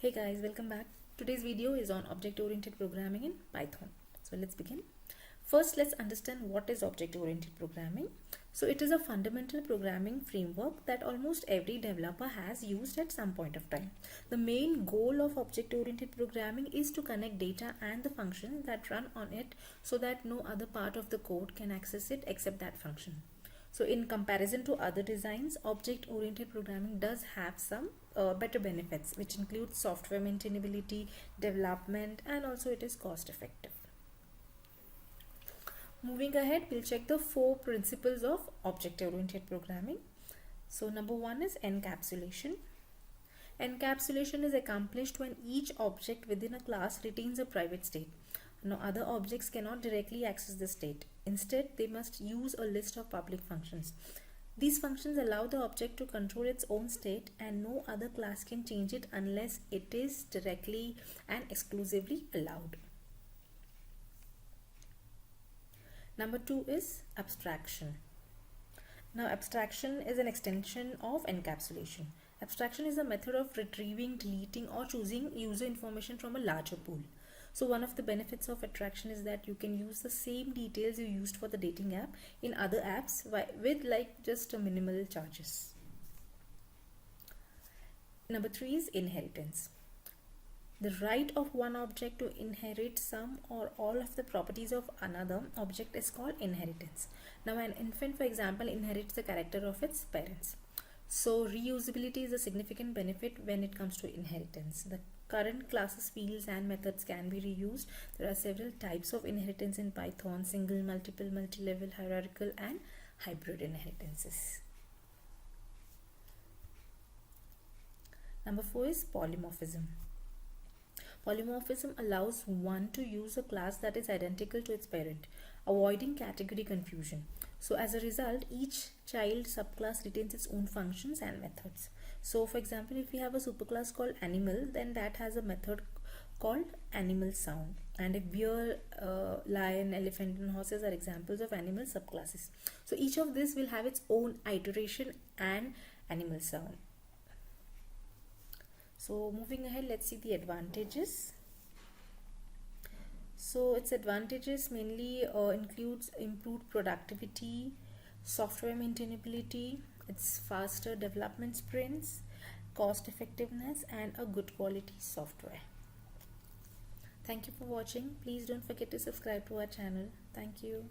Hey guys, welcome back. Today's video is on object-oriented programming in Python. So let's begin. First, let's understand what is object-oriented programming. So it is a fundamental programming framework that almost every developer has used at some point of time. The main goal of object-oriented programming is to connect data and the functions that run on it so that no other part of the code can access it except that function. So in comparison to other designs, object-oriented programming does have some better benefits, which include software maintainability, development, and also it is cost effective. Moving ahead, we'll check the 4 principles of object-oriented programming. So number 1 is encapsulation. Encapsulation is accomplished when each object within a class retains a private state. Now, other objects cannot directly access the state. Instead, they must use a list of public functions. These functions allow the object to control its own state, and no other class can change it unless it is directly and exclusively allowed. Number 2 is abstraction. Now, abstraction is an extension of encapsulation. Abstraction is a method of retrieving, deleting, or choosing user information from a larger pool. So one of the benefits of abstraction is that you can use the same details you used for the dating app in other apps with like just a minimal charges. Number 3 is inheritance. The right of one object to inherit some or all of the properties of another object is called inheritance. Now an infant, for example, inherits the character of its parents. So reusability is a significant benefit when it comes to inheritance. The current classes, fields, and methods can be reused. There are several types of inheritance in Python: single, multiple, multi-level, hierarchical, and hybrid inheritances. Number 4 is polymorphism. Polymorphism allows one to use a class that is identical to its parent, avoiding category confusion. So as a result, each child subclass retains its own functions and methods. So for example, if we have a superclass called animal, then that has a method called animal sound. And if bear, lion, elephant, and horses are examples of animal subclasses. So each of this will have its own iteration and animal sound. So moving ahead, let's see the advantages. So its advantages mainly includes improved productivity, software maintainability, its faster development sprints, cost effectiveness, and a good quality software. Thank you for watching. Please don't forget to subscribe to our channel. Thank you.